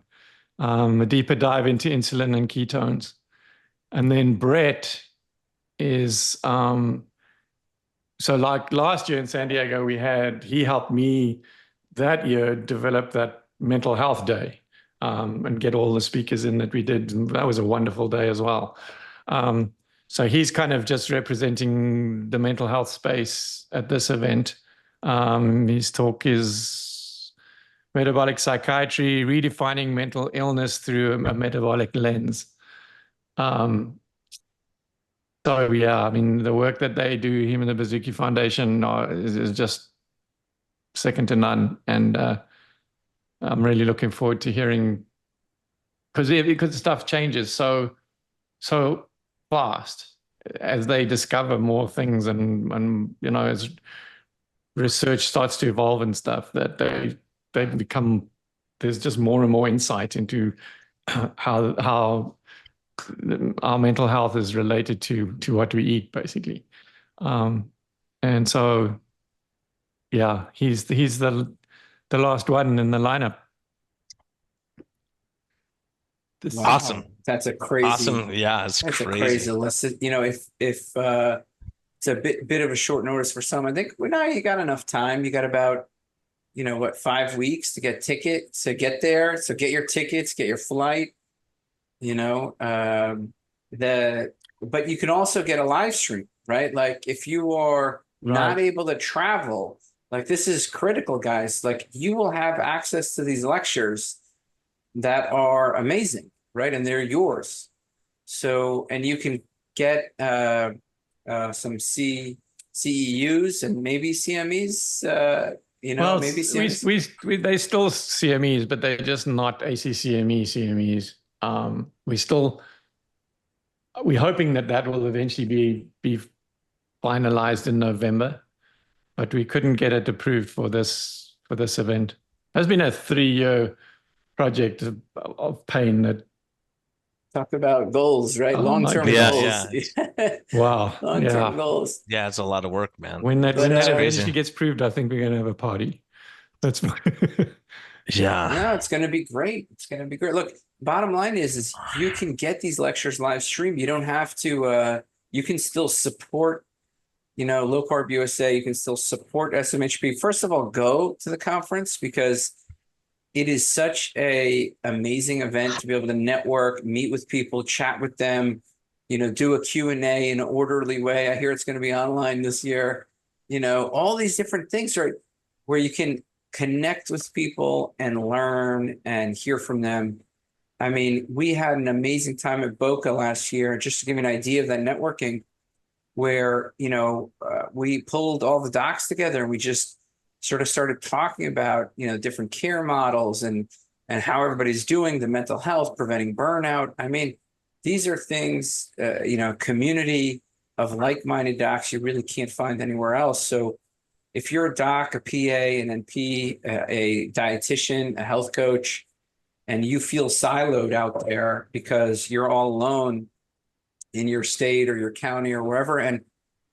A deeper dive into insulin and ketones. And then Brett is, so like last year in San Diego, he helped me that year develop that mental health day and get all the speakers in that we did. And that was a wonderful day as well. So he's kind of just representing the mental health space at this event. His talk is Metabolic Psychiatry, Redefining Mental Illness Through a Metabolic Lens. So yeah, I mean, the work that they do, him and the Bazooki Foundation, is just second to none. And I'm really looking forward to hearing, because the stuff changes so fast as they discover more things and as research starts to evolve and stuff, that they become, there's just more and more insight into how our mental health is related to what we eat, basically. And so, yeah, he's the last one in the lineup. Wow. Awesome. That's a crazy. Awesome. Yeah, that's crazy. A crazy list. If it's a bit of a short notice for some, I think now you got enough time. You got about 5 weeks to get tickets, to get there. So get your tickets, get your flight, but you can also get a live stream, right? Like if you are not able to travel, like this is critical, guys. Like you will have access to these lectures that are amazing, right? And they're yours. So, and you can get some CEUs and maybe CMEs, maybe CMEs. They still CMEs, but they're just not ACCME CMEs. We're hoping that will eventually be finalized in November, but we couldn't get it approved for this event. It's been a 3-year project of pain. That talk about goals, right? Long-term goals. Yeah. Wow. Long-term goals. Yeah, it's a lot of work, man. When that eventually gets proved, I think we're going to have a party. That's yeah. No, it's going to be great. It's going to be great. Look, bottom line is you can get these lectures live streamed. You don't have to, you can still support, LowCarbUSA. You can still support SMHP. First of all, go to the conference because it is such a amazing event to be able to network, meet with people, chat with them, do a Q&A in an orderly way. I hear it's going to be online this year, all these different things, right? Where you can connect with people and learn and hear from them. I mean, we had an amazing time at Boca last year, just to give you an idea of that networking, where, we pulled all the docs together and we just sort of started talking about, different care models and how everybody's doing, the mental health, preventing burnout. I mean, these are things, community of like-minded docs you really can't find anywhere else. So, if you're a doc, a PA, an NP, a dietitian, a health coach, and you feel siloed out there because you're all alone in your state or your county or wherever, and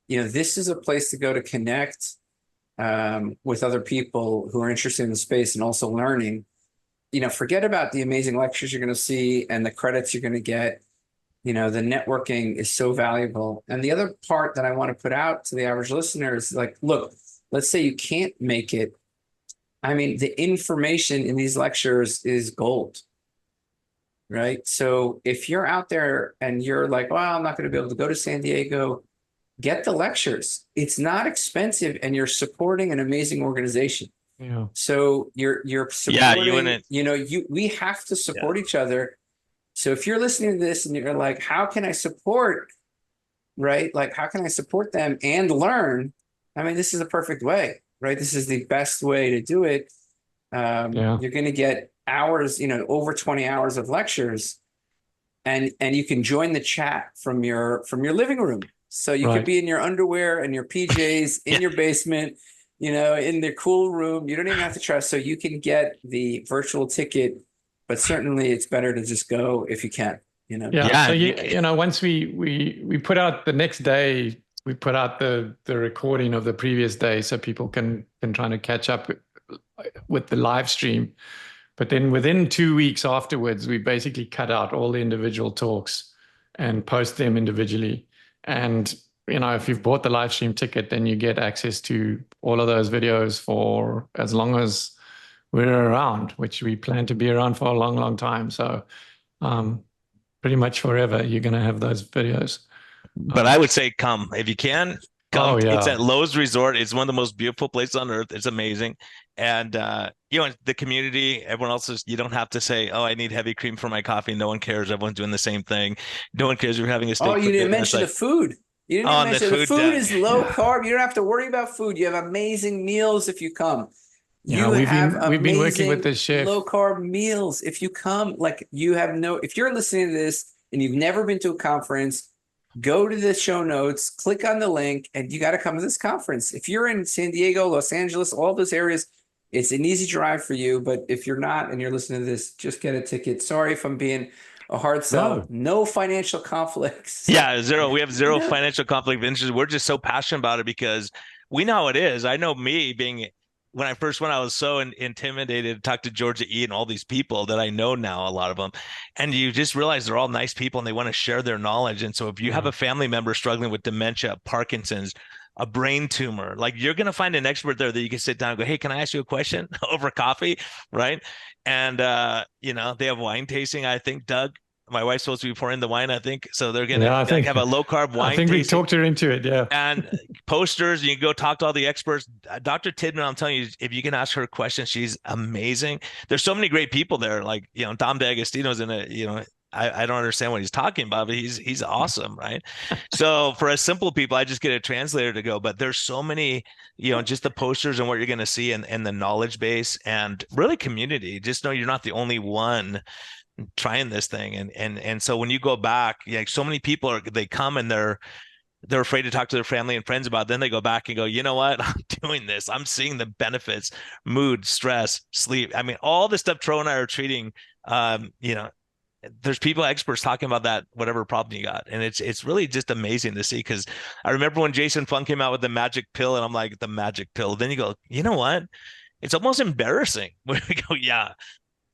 this is a place to go to connect with other people who are interested in the space and also learning. Forget about the amazing lectures you're going to see and the credits you're going to get. The networking is so valuable. And the other part that I want to put out to the average listener is like, look, let's say you can't make it. I mean, the information in these lectures is gold, right? So if you're out there and you're like, well, I'm not going to be able to go to San Diego, get the lectures. It's not expensive, and you're supporting an amazing organization. Yeah. So you're supporting, you we have to support each other. So if you're listening to this and you're like, how can I support, right? Like, how can I support them and learn? I mean, this is a perfect way, right? This is the best way to do it. You're going to get hours, over 20 hours of lectures, and you can join the chat from your living room. So you could be in your underwear and your PJs in your basement, in the cool room. You don't even have to trust. So you can get the virtual ticket, but certainly it's better to just go if you can, Yeah. So once we put out the next day, we put out the recording of the previous day so people can try to catch up with the live stream. But then within 2 weeks afterwards, we basically cut out all the individual talks and post them individually. And, if you've bought the live stream ticket, then you get access to all of those videos for as long as we're around, which we plan to be around for a long, long time. So pretty much forever, you're going to have those videos. But I would say come if you can. Come. Oh, yeah. It's at Lowe's Resort. It's one of the most beautiful places on earth. It's amazing. And, the community, everyone else you don't have to say, oh, I need heavy cream for my coffee. No one cares. Everyone's doing the same thing. No one cares if you're having a steak. Oh, you didn't mention the food. You didn't even mention the food is low carb. You don't have to worry about food. You have amazing meals if you come. We've been working with this chef. Low carb meals. If you come, if you're listening to this and you've never been to a conference, go to the show notes, click on the link, and you got to come to this conference. If you're in San Diego, Los Angeles, all those areas, it's an easy drive for you. But if you're not and you're listening to this, just get a ticket. Sorry if I'm being a hard sell. No financial conflicts. Yeah, zero. We have zero financial conflict of interest. We're just so passionate about it because we know how it is. I know me being, when I first went, I was so intimidated to talk to Georgia E and all these people that I know now, a lot of them. And you just realize they're all nice people and they want to share their knowledge. And so if you have a family member struggling with dementia, Parkinson's, a brain tumor, you're going to find an expert there that you can sit down and go, hey, can I ask you a question over coffee? Right. And, they have wine tasting. I think, Doug, my wife's supposed to be pouring the wine, I think. So they're going to have a low carb wine. I think we talked her into it. Yeah. And posters, you can go talk to all the experts. Dr. Tidman, I'm telling you, if you can ask her questions, she's amazing. There's so many great people there. Dom DeAgostino's in it, I don't understand what he's talking about, but he's awesome, right? So for us simple people, I just get a translator to go. But there's so many, just the posters and what you're going to see and the knowledge base and really community. Just know you're not the only one trying this thing. And so when you go back, so many people they come and they're afraid to talk to their family and friends about it. Then they go back and go, you know what? I'm doing this. I'm seeing the benefits, mood, stress, sleep. I mean, all the stuff Tro and I are treating, there's people, experts talking about that, whatever problem you got. And it's really just amazing to see, because I remember when Jason Fung came out with the magic pill and I'm like, the magic pill. Then you go, you know what? It's almost embarrassing when we go, yeah,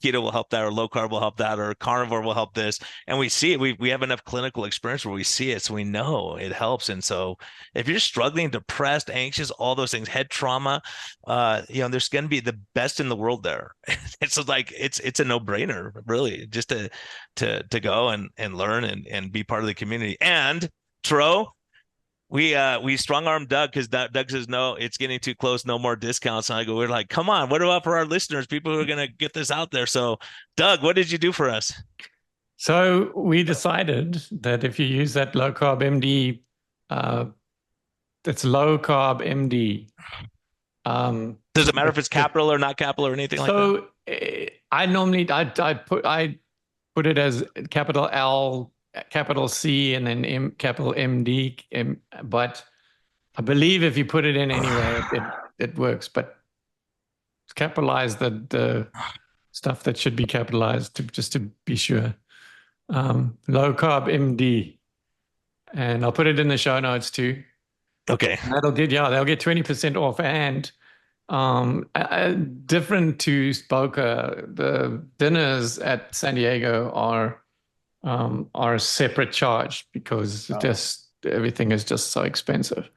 keto will help that, or low carb will help that, or carnivore will help this. And we see it. We have enough clinical experience where we see it. So we know it helps. And so if you're struggling, depressed, anxious, all those things, head trauma, there's going to be the best in the world there. It's it's a no brainer, really, just to go and learn and be part of the community. And Tro, we strong-armed Doug, because Doug says, no, it's getting too close, no more discounts. And we're like, come on, what about for our listeners, people who are going to get this out there? So Doug, what did you do for us? So we decided that if you use that low-carb MD, it's low-carb MD. Does it matter if it's capital or not capital or anything like that? So I normally, I put it as capital L, capital C, and then capital MD. But I believe if you put it in anyway, it works, but capitalize the stuff that should be capitalized just to be sure. Low carb MD, and I'll put it in the show notes too. Okay. They'll get 20% off, and different to Boca, the dinners at San Diego are a separate charge because just everything is just so expensive.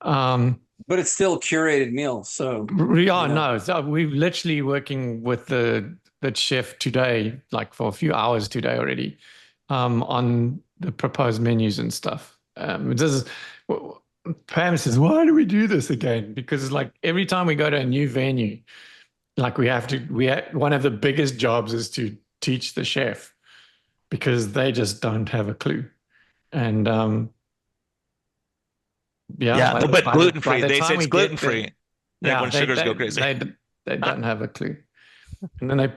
But it's still a curated meal, so no. So we're literally working with the chef today, like for a few hours today already, on the proposed menus and stuff. Pam says, "Why do we do this again?" Because it's like every time we go to a new venue, like one of the biggest jobs is to teach the chef, because they just don't have a clue. And but gluten-free. They say it's gluten-free. When sugars go crazy. They don't have a clue. And then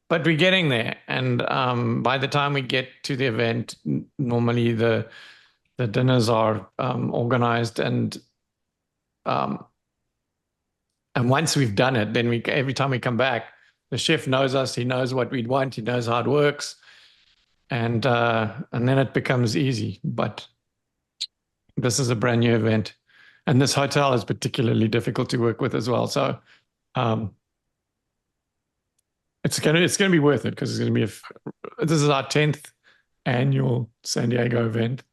but we're getting there. And by the time we get to the event, normally the dinners are organized, and once we've done it, then every time we come back, the chef knows us, he knows what we'd want, he knows how it works, and then it becomes easy. But this is a brand new event, and this hotel is particularly difficult to work with as well. So it's gonna be worth it, because it's gonna be this is our 10th annual San Diego event.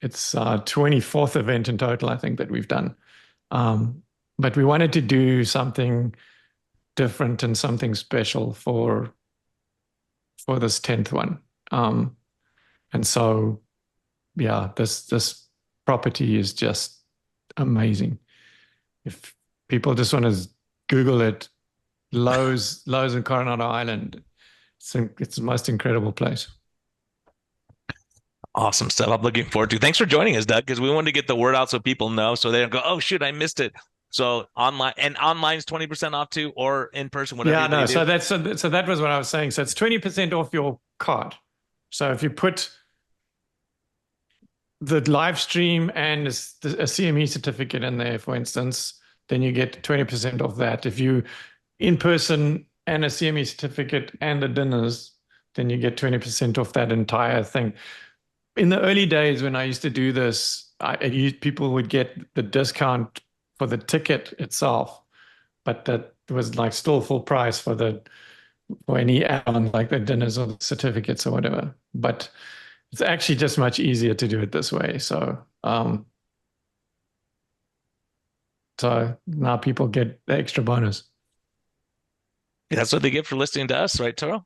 It's our 24th event in total, I think, that we've done. But we wanted to do something different and something special for this 10th one. And so, this property is just amazing. If people just want to Google it, Lowe's in Coronado Island, it's the most incredible place. Awesome stuff. I'm looking forward to. Thanks for joining us, Doug, because we wanted to get the word out so people know, so they don't go, "Oh shoot, I missed it." So online is 20% off too, or in person, whatever. Yeah, no. So that was what I was saying. So it's 20% off your card. So if you put the live stream and a CME certificate in there, for instance, then you get 20% off that. If you in person and a CME certificate and the dinners, then you get 20% off that entire thing. In the early days when I used to do this, people would get the discount for the ticket itself, but that was like still full price for any add-on, like the dinners or the certificates or whatever. But it's actually just much easier to do it this way. So now people get the extra bonus. That's what they get for listening to us, right, Toro?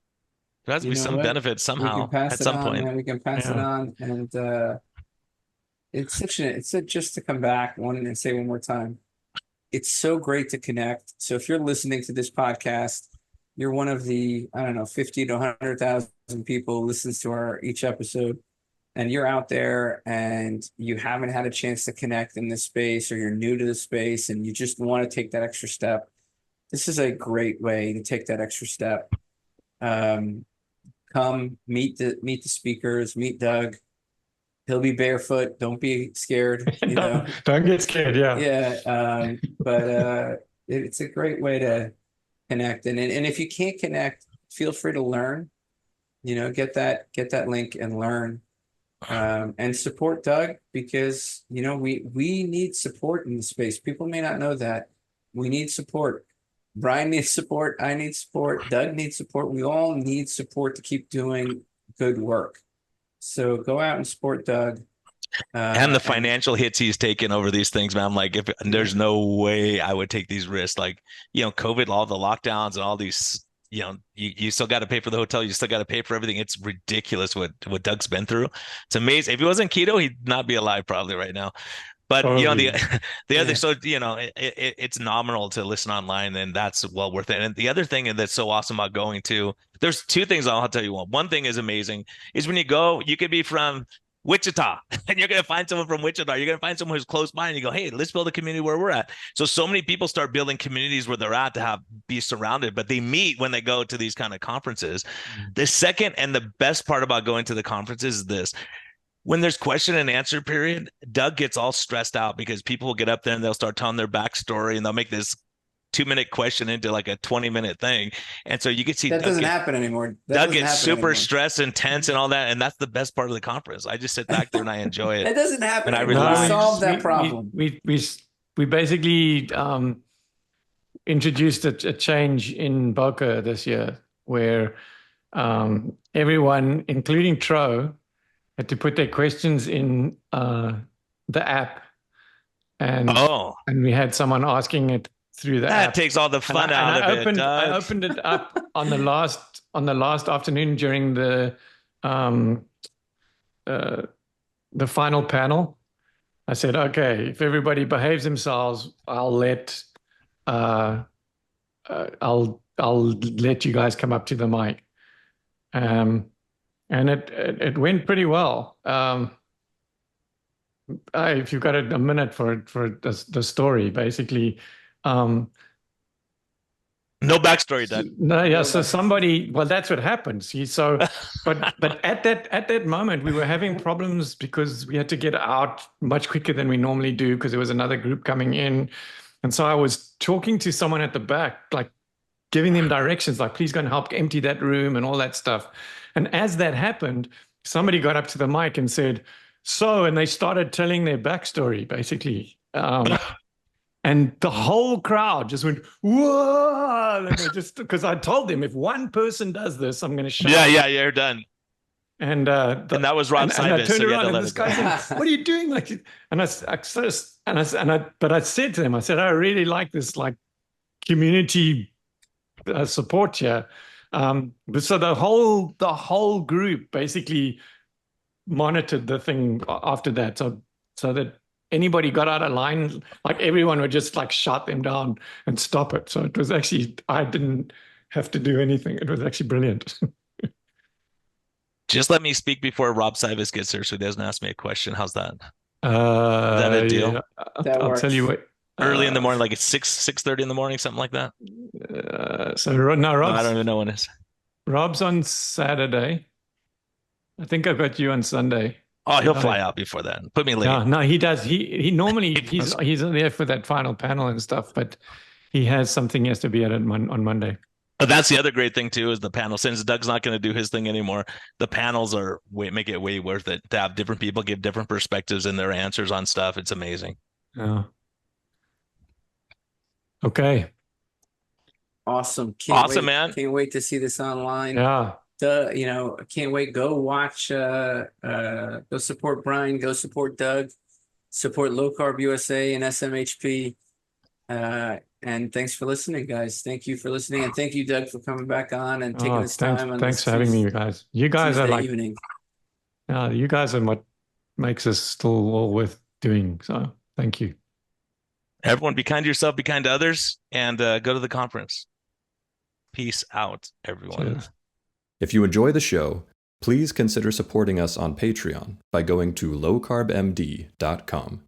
There has to be some benefit somehow at some point. Man, we can pass it on, and it's just to come back and say one more time, it's so great to connect. So if you're listening to this podcast, you're one of the 50 to 100,000 people who listens to each episode, and you're out there and you haven't had a chance to connect in this space, or you're new to the space and you just want to take that extra step. This is a great way to take that extra step. Come meet the speakers, meet Doug. He'll be barefoot. Don't be scared. Don't get scared. Yeah. Yeah. But it's a great way to connect. And if you can't connect, feel free to learn. Get that link and learn. And support Doug, because we need support in the space. People may not know that. We need support. Brian needs support. I need support. Doug needs support. We all need support to keep doing good work. So go out and support Doug. And the financial hits he's taken over these things, man. I'm like, there's no way I would take these risks. Like, COVID, all the lockdowns and all these, you still got to pay for the hotel. You still got to pay for everything. It's ridiculous what Doug's been through. It's amazing. If he wasn't keto, he'd not be alive probably right now. But the other, so it's nominal to listen online, and that's well worth it. And the other thing that's so awesome about going to, there's two things I'll tell you. One thing is amazing is when you go, you could be from Wichita and you're going to find someone from Wichita. You're going to find someone who's close by, and you go, hey, let's build a community where we're at. So many people start building communities where they're at to be surrounded, but they meet when they go to these kind of conferences. The second and the best part about going to the conferences is this. when there's question and answer period, Doug gets all stressed out because people will get up there and they'll start telling their backstory and they'll make this 2-minute question into like a 20-minute thing. And so you can see that doesn't happen anymore. Doug gets super stressed and tense and all that. And that's the best part of the conference. I just sit back there and I enjoy it. It doesn't happen. And I anymore. relax. We solved that problem. We basically introduced a change in Boca this year where everyone, including Tro, had to put their questions in the app, and we had someone asking it through the app. That takes all the fun out of it. I opened it up on the last afternoon during the final panel. I said, okay, if everybody behaves themselves, I'll let you guys come up to the mic. And it went pretty well. If you've got a minute for the story, basically. No backstory, Doug. No, yeah. So somebody, well, that's what happened. See, so, but at that moment, we were having problems because we had to get out much quicker than we normally do because there was another group coming in, and so I was talking to someone at the back, like giving them directions, like please go and help empty that room and all that stuff. And as that happened, somebody got up to the mic and said, "So," and they started telling their backstory, basically. And the whole crowd just went, whoa! And just because I told them if one person does this, I'm going to shut up. Yeah, you're done. And that was Rob Sivas. And I turned around and this guy said, "What are you doing?" Like, but I said to them, I said, "I really like this like community support here." So the whole group basically monitored the thing after that, so that anybody got out of line, like everyone would just like shut them down and stop it. So it was actually, I didn't have to do anything. It was actually brilliant. Just let me speak before Rob Sivas gets here so he doesn't ask me a question. How's that? Is that a deal? Yeah, I'll tell you what. Early in the morning, like it's 6:30 in the morning, something like that. Rob's, I don't even know when it is. Rob's on Saturday. I think I've got you on Sunday. Oh, he'll fly out before that. Put me late. No, he does. He normally he's there for that final panel and stuff, but he has something he has to be at on Monday. But that's the other great thing too, is the panel. Since Doug's not going to do his thing anymore, the panels make it way worth it to have different people give different perspectives and their answers on stuff. It's amazing. Yeah. Okay. Awesome. Man. Can't wait to see this online. Yeah. Can't wait. Go watch, go support Brian, go support Doug, support LowCarbUSA and SMHP. And thanks for listening, guys. Thank you for listening. And thank you, Doug, for coming back on and taking this time. Thanks for having me, you guys. You guys are like, evening. You guys are what makes us still all worth doing. So thank you. Everyone, be kind to yourself, be kind to others, and go to the conference. Peace out, everyone. Cheers. If you enjoy the show, please consider supporting us on Patreon by going to lowcarbmd.com.